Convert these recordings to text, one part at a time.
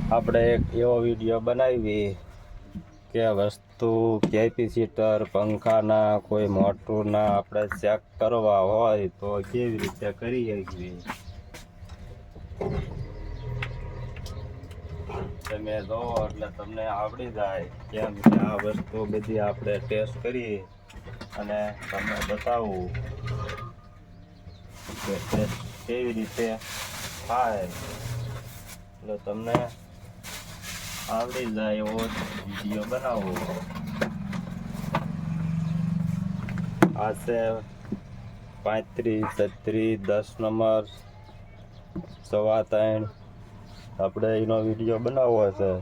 આપણે એક એવો વિડીયો બનાવી કે વસ્તુ કેપેસિટર પંખાના કોઈ મોટરના આપણે ચેક કરવા હોય તો કેવી રીતે કરી શકીએ. તમે જો એટલે તમને આવડી જાય, કેમ કે આ વસ્તુ બધી આપણે ટેસ્ટ કરી અને તમને બતાવું કે ટેસ્ટ કેવી રીતે થાય, એટલે તમને આવડી જાય એવો વિડીયો બનાવો. આ છે 35 36 10 નંબર 3.25. આપણે એનો વિડીયો બનાવવો છે.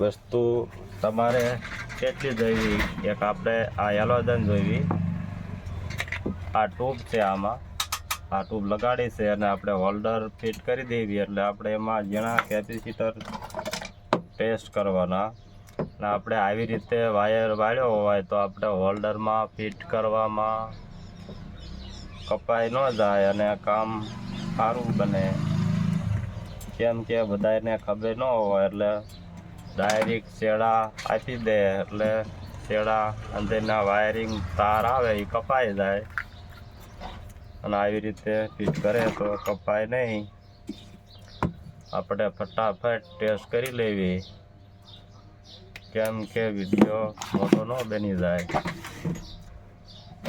વસ્તુ તમારે કેટલી જોઈવી, એક આપણે આ હેલોજન જોઈવી, આ ટ્યુબ છે, આમાં આ ટ્યુબ લગાડી છે અને આપણે હોલ્ડર ફિટ કરી દેવી. એટલે આપણે એમાં જેના કેપેસિટર ટેસ્ટ કરવાના અને આપણે આવી રીતે વાયર વાળ્યો હોય તો આપણે હોલ્ડરમાં ફિટ કરવામાં કપાઈ ન જાય અને કામ સારું બને. કેમ કે બધાને ખબર ન હોય એટલે ડાયરેક્ટ છેડા આપી દે, એટલે છેડા અંદરના વાયરિંગ તાર આવે એ કપાઈ જાય. અને આવી રીતે ફિટ કરે તો કપાય નહીં. આપણે ફટાફટ ટેસ્ટ કરી લેવી, કેમ કે વિડીયો મોટો ન બની જાય.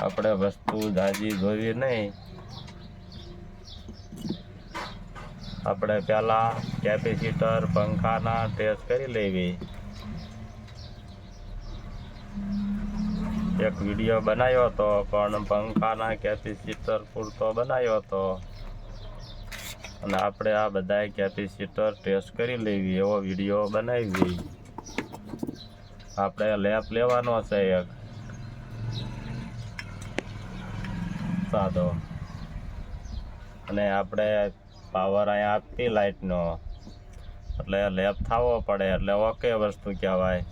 આપણે વસ્તુ જાજી જોવી નહીં. આપણે પહેલાં કેપેસિટર પંખાના ટેસ્ટ કરી લેવી. એક વિડીયો બનાવ્યો હતો પણ પંખાના કેપેસિટર પૂરતો બનાવ્યો હતો, અને આપણે આ બધા કેપેસિટર ટેસ્ટ કરી લેવી એવો વિડીયો બનાવી. આપણે લેપ લેવાનો છે એક સાદો, અને આપણે પાવર અહીંયા આપતી લાઇટનો, એટલે લેપ થવો પડે, એટલે ઓકે વસ્તુ કહેવાય.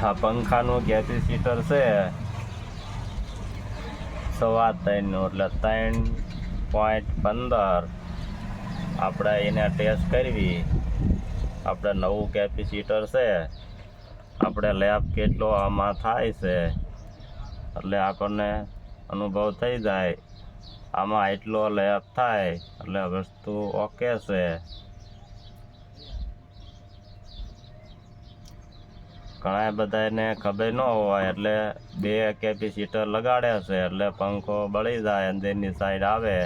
આ પંખાનું કેપેસિટર છે 3.25નું, એટલે 3.15. આપણે એને ટેસ્ટ કરવી. આપણે નવું કેપેસિટર છે, આપણે લેપ કેટલો આમાં થાય છે એટલે આપણને અનુભવ થઈ જાય. આમાં એટલો લેપ થાય એટલે વસ્તુ ઓકે છે. ઘણા બધાને ખબર ન હોય એટલે 2 કેપેસિટર લગાડે છે એટલે પંખો બળી જાય, અંદરની સાઈડ આવે.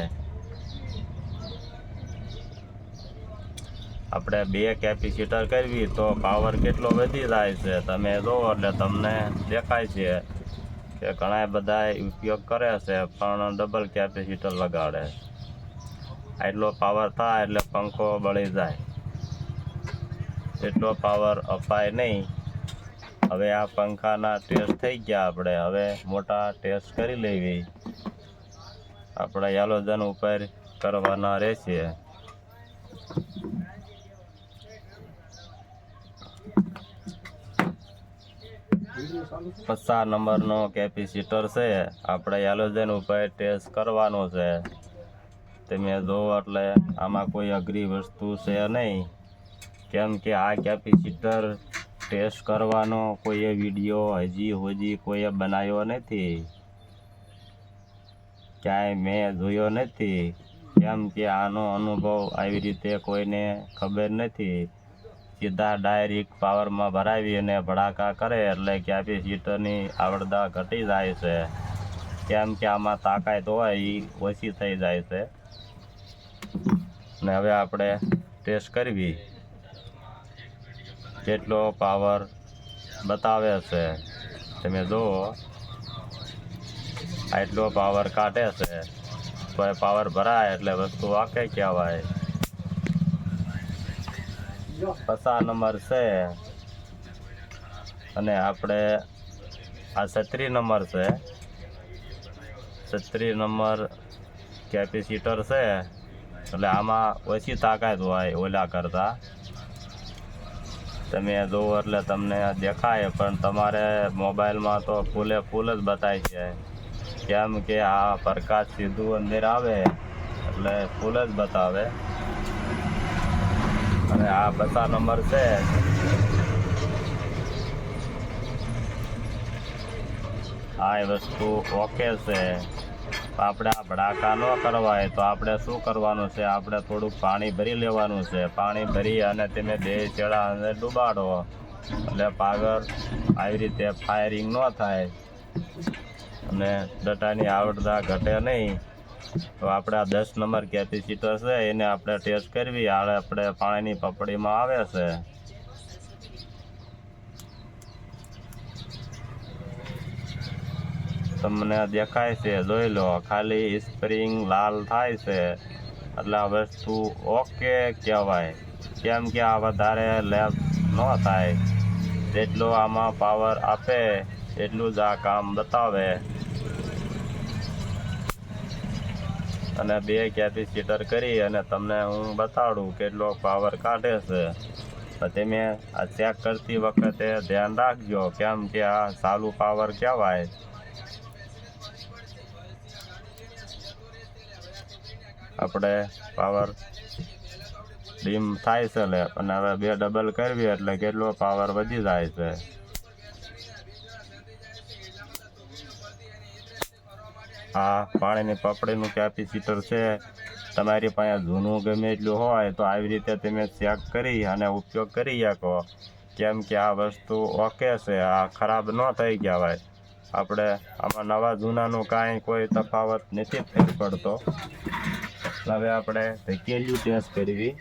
આપણે 2 કેપેસિટર કરવી તો પાવર કેટલો વધી જાય છે તમે જુઓ, એટલે તમને દેખાય છે કે ઘણા બધા ઉપયોગ કરે છે પણ ડબલ કેપેસિટર લગાડે. એટલો પાવર થાય એટલે પંખો બળી જાય. એટલો પાવર અપાય નહીં. હવે આ પંખાના ટેસ્ટ થઈ ગયા. આપણે હવે મોટા ટેસ્ટ કરી લેવી. આપણે હેલોજન ઉપર કરવાના રહેશે. 50 નંબરનો કેપેસિટર છે, આપણે હેલોજન ઉપર ટેસ્ટ કરવાનો છે. તમે જુઓ એટલે આમાં કોઈ અઘરી વસ્તુ છે નહીં, કેમ કે આ કેપેસિટર ટેસ્ટ કરવાનો કોઈએ વિડીયો હજી કોઈએ બનાવ્યો નથી, ક્યાંય મેં જોયો નથી. કેમ કે આનો અનુભવ આવી રીતે કોઈને ખબર નથી. સીધા ડાયરેક્ટ પાવરમાં ભરાવી અને ભડાકા કરે એટલે કેપેસિટરની આવડતા ઘટી જાય છે. કેમ કે આમાં તાકાત હોય એ ઓછી થઈ જાય છે. ને હવે આપણે ટેસ્ટ કરવી કેટલો પાવર બતાવે છે. તમે જુઓ આટલો પાવર કાઢે છે, તો એ પાવર ભરાય એટલે વસ્તુ વાકે કહેવાય. 50 નંબર છે, અને આપણે આ 36 નંબર છે. 36 નંબર કેપેસિટર છે, એટલે આમાં ઓછી તાકાત હોય ઓલા કરતાં. તમે જુઓ એટલે તમને દેખાય, પણ તમારે મોબાઈલમાં તો ફૂલે ફૂલ જ બતાય છે. કેમ કે આ પ્રકાશ સીધું અંદર આવે એટલે ફૂલ જ બતાવે. અને આ 50 નંબર છે. આ એ વસ્તુ ઓકે છે. આપણે આ ભડાકા ન કરવાય તો આપણે શું કરવાનું છે, આપણે થોડુંક પાણી ભરી લેવાનું છે. પાણી ભરી અને તમે 2 છેડા અંદર ડૂબાડો એટલે પાવર આવી રીતે ફાયરિંગ ન થાય અને ડટાની આવડતા ઘટે નહીં. તો આપણે આ 10 નંબર કેપેસિટર છે એને આપણે ટેસ્ટ કરવી. આપણે પાણીની પપડીમાં આવે છે. તમને દેખાય છે, જોઈ લો. ખાલી સ્પ્રિંગ લાલ થાય છે એટલે આ વસ્તુ ઓકે કહેવાય. કેમ કે આ વધારે લેબ ન થાય. જેટલો આમાં પાવર આપે એટલું જ આ કામ બતાવે. અને 2 કેપેસિટર કરી અને તમને હું બતાડું કેટલો પાવર કાઢે છે. તમે આ ચેક કરતી વખતે ધ્યાન રાખજો, કેમ કે આ ચાલુ પાવર કહેવાય. આપણે પાવર ડીમ થાય છે લે, અને હવે 2 ડબલ કરવી એટલે કેટલો પાવર વધી જાય છે. આ પાણીની પપડીનું કેપેસિટર છે. તમારી પાસે જૂનું ગમે એટલું હોય તો આવી રીતે તમે ચેક કરી અને ઉપયોગ કરી શકો. કેમ કે આ વસ્તુ ઓકે છે, આ ખરાબ ન થઈ કહેવાય. આપણે આમાં નવા જૂનાનું કાંઈ કોઈ તફાવત નથી થઈ પડતો. હવે આપણે ધકેલિયું ટેસ્ટ કરવી.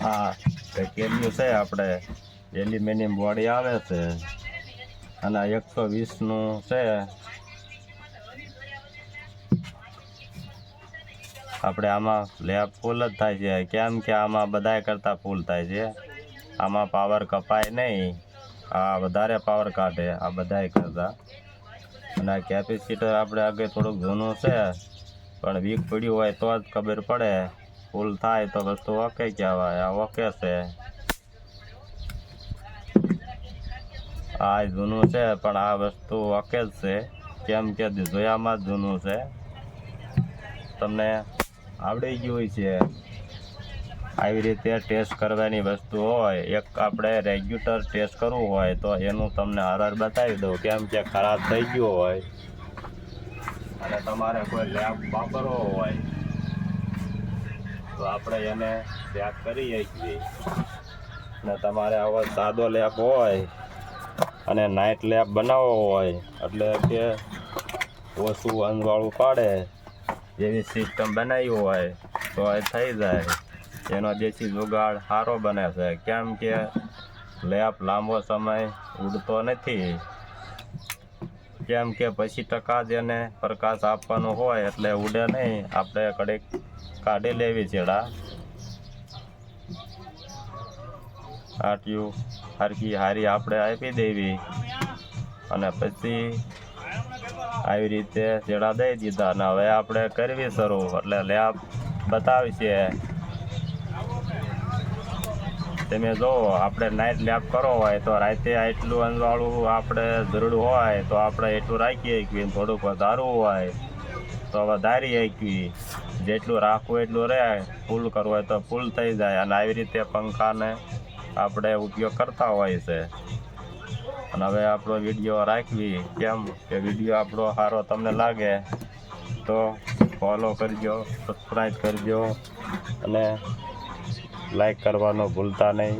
હા, ધકેલિયું છે આપણે એલ્યુમિનિયમ બોડી આવે છે અને 120નું છે. આપણે આમાં લેબ ફૂલ જ થાય છે. કેમ કે આમાં બધાય કરતાં ફૂલ થાય છે. આમાં પાવર કપાય નહીં. આ વધારે પાવર કાઢે આ બધાય કરતાં. અને આ કેપેસિટર આપણે આગળ થોડુંક જૂનું છે, પણ વીક પડ્યું હોય તો જ ખબર પડે. ફૂલ થાય તો વસ્તુ ઓકે કહેવાય. આ ઓકે છે. આ જૂનું છે પણ આ વસ્તુ ઓકે જ છે. કેમ કે જોયામાં જ જૂનું છે. તમને આવડી ગયું છે. આવી રીતે ટેસ્ટ કરવાની વસ્તુ હોય. એક આપણે રેગ્યુલર ટેસ્ટ કરવું હોય તો એનું તમને હરર બતાવી દઉં. કેમ કે ખરાબ થઈ ગયું હોય અને તમારે કોઈ લેબ વાપરવો હોય તો આપણે એને ચેક કરી શકીએ. અને તમારે આવો સાદો લેબ હોય અને નાઇટ લેબ બનાવવો હોય એટલે કે ઓછું અંજવાળું પાડે જેવી સિસ્ટમ બનાવી હોય તો એ થઈ જાય. એનો દેશી જુગાડ સારો બને છે. કેમ કે લેબ લાંબો સમય ઉડતો નથી. કેમ કે 80% જ એને પ્રકાશ આપવાનો હોય એટલે ઉડે નહીં. આપણે કડીક કાઢી લેવી છેડા. આટ્યું હરકી હારી આપણે આપી દેવી અને પછી આવી રીતે છેડા દઈ દીધા. અને હવે આપણે કરવી શરૂ એટલે લેબ બતાવશે. તમે જુઓ, આપણે નાઇટ લેબ કરવો હોય તો રાતે આટલું અંજવાળું આપણે જરૂર હોય તો આપણે એટલું રાખી શકીએ. થોડુંક વધારવું હોય તો વધારી શકીએ. જેટલું રાખવું એટલું રહે. ફૂલ કરવું હોય તો ફૂલ થઈ જાય. અને આવી રીતે પંખાને આપણે ઉપયોગ કરતા હોય છે. અને હવે આપણો વિડીયો રાખવી. કેમ કે વિડીયો આપણો સારો તમને લાગે તો ફોલો કરજો, સબસ્ક્રાઈબ કરજો અને લાઈક કરવાનું ભૂલતા નહીં.